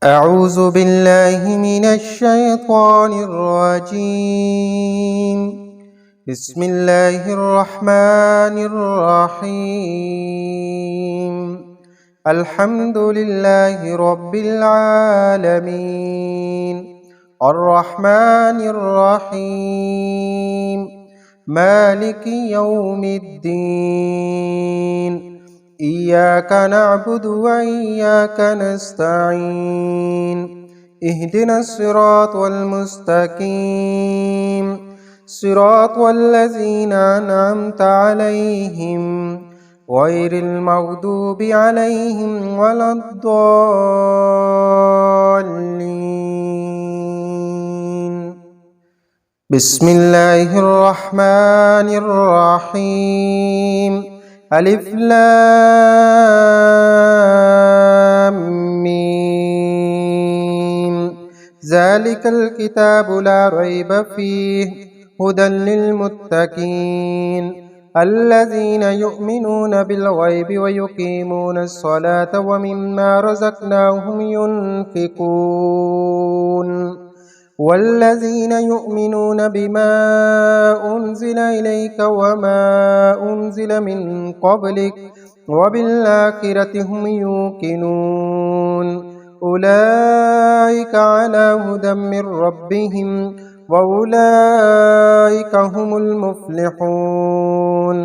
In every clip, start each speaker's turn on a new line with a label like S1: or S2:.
S1: أعوذ بالله من الشيطان الرجيم. بسم الله الرحمن الرحيم. الحمد لله رب العالمين، الرحمن الرحيم، مالك يوم الدين. إياك نعبد وإياك نستعين. اهدنا الصراط المستقيم، صراط الذين أنعمت عليهم غير المغضوب عليهم ولا الضالين. بسم الله الرحمن الرحيم. ألف لام ميم. ذلك الكتاب لا ريب فيه هدى للمتقين الذين يؤمنون بالغيب ويقيمون الصلاة ومما رزقناهم ينفقون والذين يؤمنون بما أنزل إليك وما أنزل من قبلك وبالآخرة هم يوقنون أولئك على هدى من ربهم وأولئك هم المفلحون.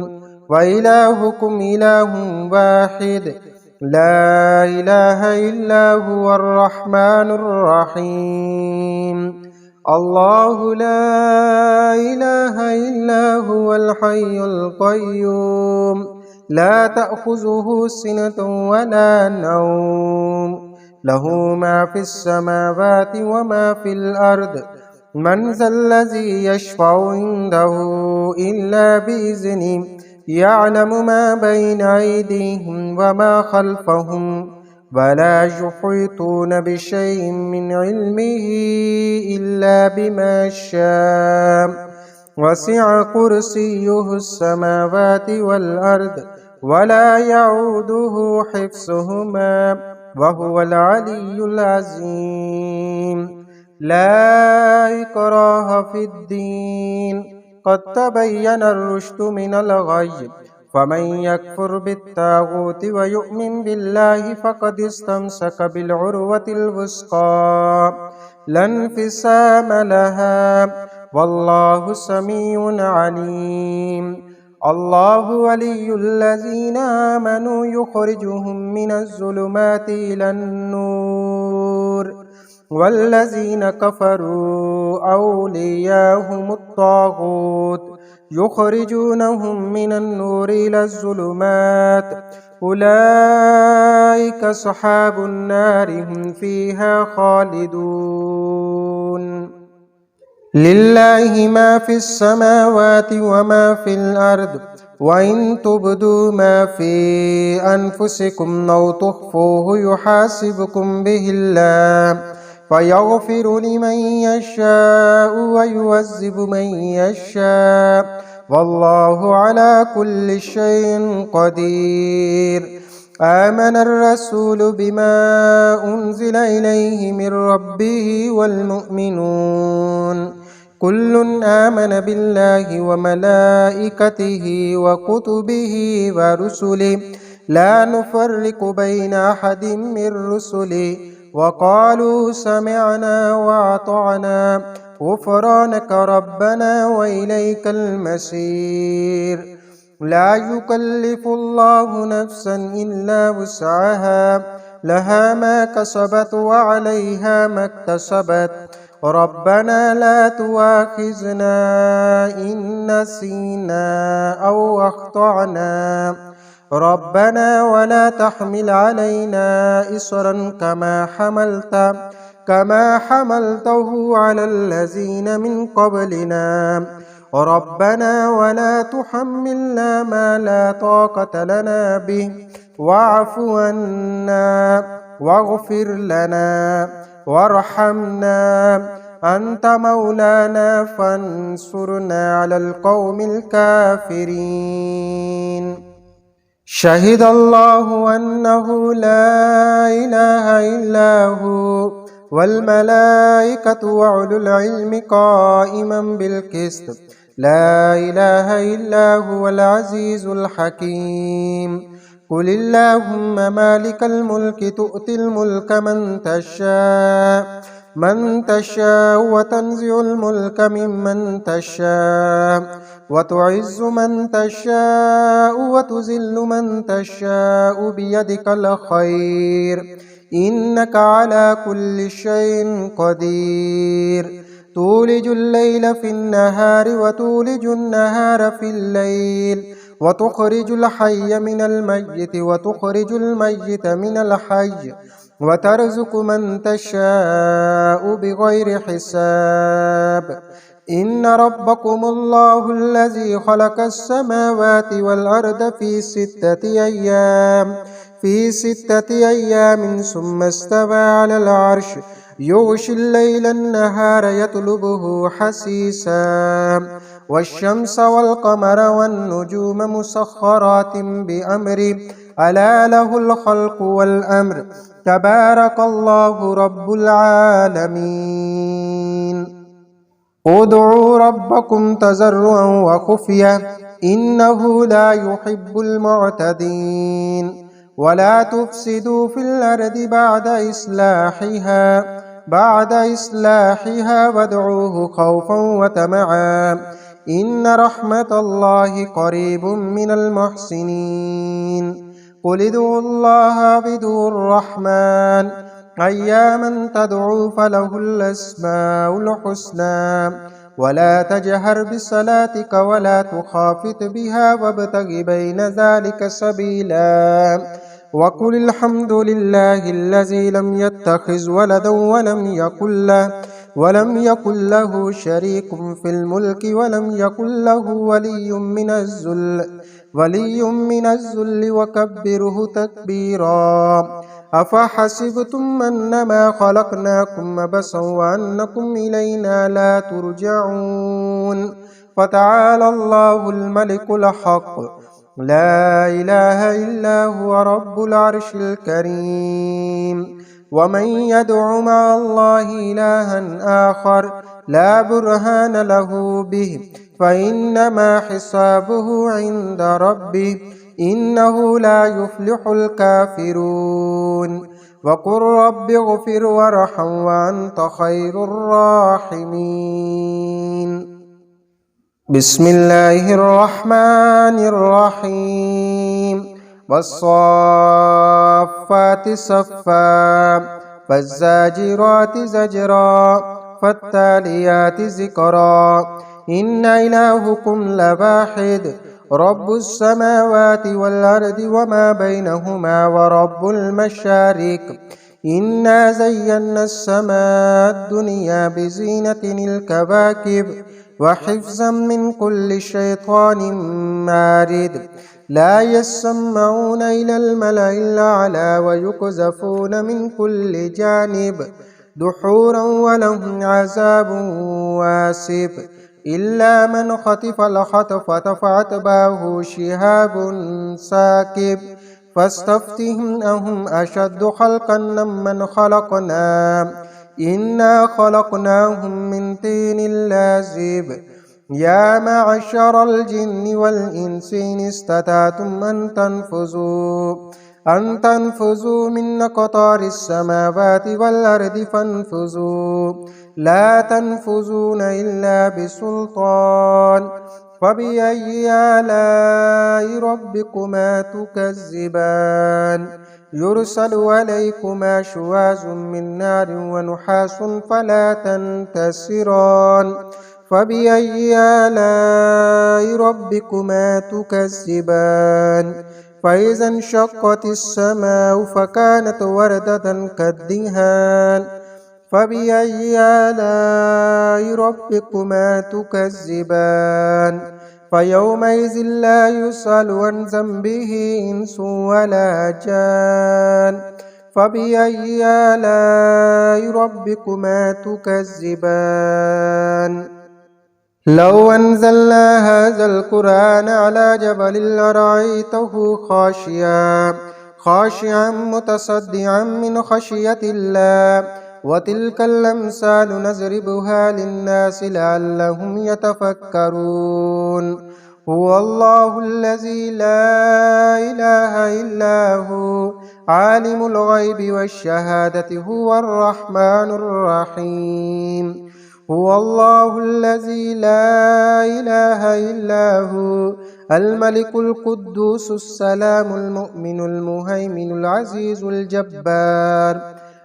S1: وإلهكم إله واحد لا إله إلا هو الرحمن الرحيم. الله لا إله إلا هو الحي القيوم لا تأخذه سنة ولا نوم له ما في السماوات وما في الأرض. من ذا الذي يشفع عنده إلا بإذنه يعلم ما بين أيديهم وما خلفهم ولا يحيطون بشيء من علمه إلا بما شاء وسع كرسيه السماوات والأرض ولا يعوده حفظهما وهو العلي العظيم. لا إكراه في الدين قد تبين الرشد من الغي فمن يكفر بالطاغوت ويؤمن بالله فقد استمسك بالعروة الوثقى لا انفصام لها والله سميع عليم. الله ولي الذين آمنوا يخرجهم من الظلمات إلى النور والذين كفروا أولياءهم الطاغوت يخرجونهم من النور إلى الظلمات أولئك أصحاب النار هم فيها خالدون. لله ما في السماوات وما في الأرض وإن تبدوا ما في أنفسكم أو تخفوه يحاسبكم به الله فيغفر لمن يشاء ويعذب من يشاء والله على كل شيء قدير. آمن الرسول بما أنزل إليه من ربه والمؤمنون كل آمن بالله وملائكته وكتبه ورسله لا نفرق بين أحد من رسله وقالوا سمعنا وأطعنا غفرانك ربنا وإليك المصير. لا يكلف الله نفسا إلا وسعها لها ما كسبت وعليها ما اكتسبت ربنا لا تؤاخذنا إن نسينا أو أخطأنا ربنا ولا تحمل علينا إصرا كما حملته على الذين من قبلنا ربنا ولا تحملنا ما لا طاقة لنا به واعف عنا واغفر لنا وارحمنا أنت مولانا فانصرنا على القوم الكافرين. شهد الله أنه لا إله إلا هو والملائكة وأولو العلم قائما بالقسط لا إله إلا هو العزيز الحكيم قل اللهم مالك الملك تؤتي الملك من تشاء وتنزع الملك ممن تشاء وتعز من تشاء وتذل من تشاء بيدك الخير إنك على كل شيء قدير تولج الليل في النهار وتولج النهار في الليل وتخرج الحي من الميت وتخرج الميت من الحي وترزق من تشاء بغير حساب إن ربكم الله الذي خلق السماوات والأرض في ستة أيام ثم استوى على العرش يغشي الليل النهار يطلبه حسيسا والشمس والقمر والنجوم مسخرات بأمره ألا له الخلق والأمر تبارك الله رب العالمين ادعوا ربكم تضرعا وخفية إنه لا يحب المعتدين ولا تفسدوا في الأرض بعد إصلاحها وادعوه خوفا وطمعا إن رحمة الله قريب من المحسنين قل ادعوا الله بدون الرحمن أياما تدعوا فله الأسماء الحسنى ولا تجهر بصلاتك ولا تخافت بها وابتغ بين ذلك سبيلا وقل الحمد لله الذي لم يتخذ ولدا ولم يكن له شريك في الملك ولم يكن له ولي من الذل وكبره تكبيرا أفحسبتم أنما خلقناكم عبثا وأنكم إلينا لا ترجعون فتعالى الله الملك الحق لا إله إلا هو رب العرش الكريم ومن يدع مع الله إلها آخر لا برهان له به فإنما حسابه عند ربه إنه لا يفلح الكافرون وقل رب اغفر وارحم وأنت خير الراحمين بسم الله الرحمن الرحيم والصافات صفا فالزاجرات زجرا فالتاليات ذكرا إن إلهكم لواحد رب السماوات والأرض وما بينهما ورب المشارق إنا زينا السماء الدنيا بزينة الكواكب وحفظا من كل شيطان مارد لا يسمعون إلى الملأ الأعلى ويقذفون من كل جانب دحورا ولهم عذاب واسب إلا من خطف الخطفة فأتبعه شهاب ساكب فاستفتهم أهم أشد خلقا ممن خلقنا إنا خلقناهم من طين لازب يا معشر الجن والإنس إن استطعتم أن تنفذوا من أقطار السماوات والأرض فانفذوا لا تنفذون إلا بسلطان فبأي آلاء ربكما تكذبان يرسل عليكما شواظ من نار ونحاس فلا تنتصران فبأي آلاء ربكما تكذبان فإذا انشقت السماء فكانت وردة كالدهان فبأي آلاء ربكما تكذبان فيومئذ لا يسأل عن ذنبه إنس ولا جان فبأي آلاء ربكما تكذبان لو أنزلنا هذا القرآن على جبل لرأيته خاشعا متصدعا من خشية الله وتلك الأمثال نضربها للناس لعلهم يتفكرون هو الله الذي لا إله إلا هو عالم الغيب والشهادة هو الرحمن الرحيم هو الله الذي لا إله إلا هو الملك القدوس السلام المؤمن المهيمن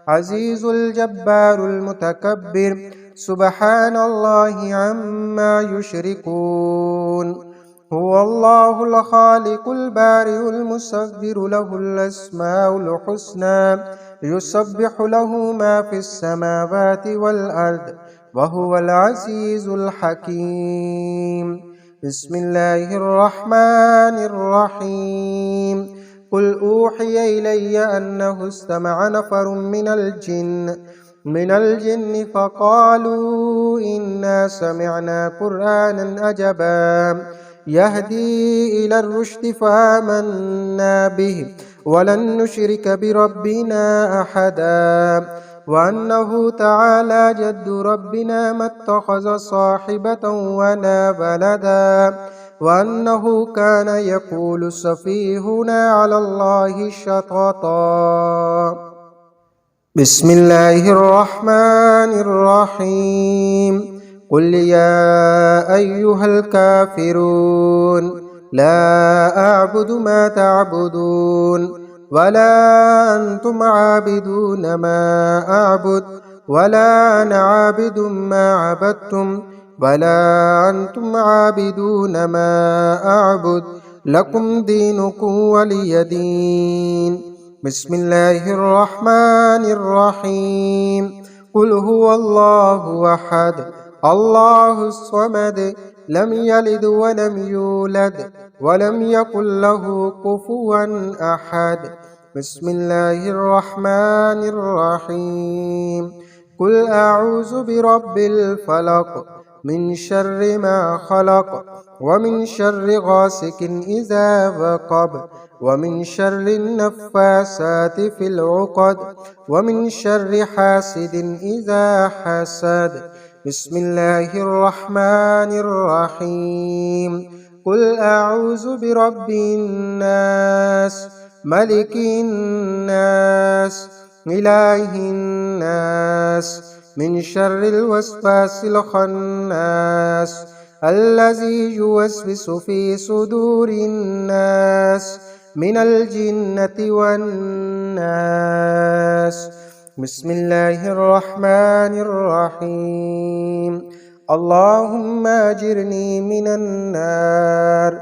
S1: عزيز الجبار المتكبر سبحان الله عما يشركون هو الله الخالق البارئ المصور له الأسماء الحسنى يسبح له ما في السماوات والأرض وهو العزيز الحكيم بسم الله الرحمن الرحيم قل أوحي إلي أنه استمع نفر من الجن فقالوا إنا سمعنا قرآنا عجبا يهدي إلى الرشد فآمنا به ولن نشرك بربنا أحدا وأنه تعالى جد ربنا ما اتخذ صاحبة ولا ولدا وأنه كان يقول سفيهنا على الله شططا بسم الله الرحمن الرحيم قل يا أيها الكافرون لا أعبد ما تعبدون ولا أنتم عابدون ما أعبد ولا أنا عابد ما عبدتم ولا أنتم عابدون ما أعبد لكم دينكم ولي دين بسم الله الرحمن الرحيم قل هو الله أحد الله الصمد لم يلد ولم يولد ولم يكن له كفوا أحد بسم الله الرحمن الرحيم قل أعوذ برب الفلق من شر ما خلق ومن شر غاسق إذا وقب ومن شر النفاسات في العقد ومن شر حاسد إذا حسد بسم الله الرحمن الرحيم قل أعوذ برب الناس ملك الناس إله الناس من شر الوسواس الخناس الذي يوسوس في صدور الناس من الجنة والناس بسم الله الرحمن الرحيم اللهم أجرني من النار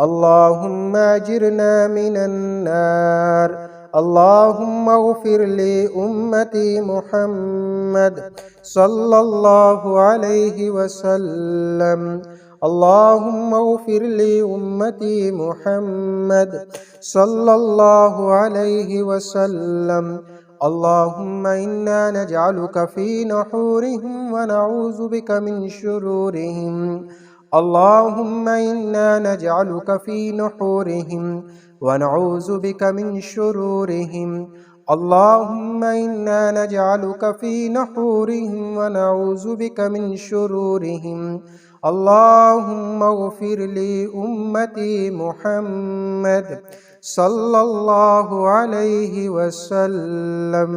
S1: اللهم أجرنا من النار اللهم اغفر لأمتي محمد صلى الله عليه وسلم اللهم اغفر لأمتي محمد صلى الله عليه وسلم اللهم إنا نجعلك في نحورهم ونعوذ بك من شرورهم اللهم إنا نجعلك في نحورهم ونعوذ بك من شرورهم اللهم إنا نجعلك في نحورهم ونعوذ بك من شرورهم اللهم اغفر لأمتي محمد صلى الله عليه وسلم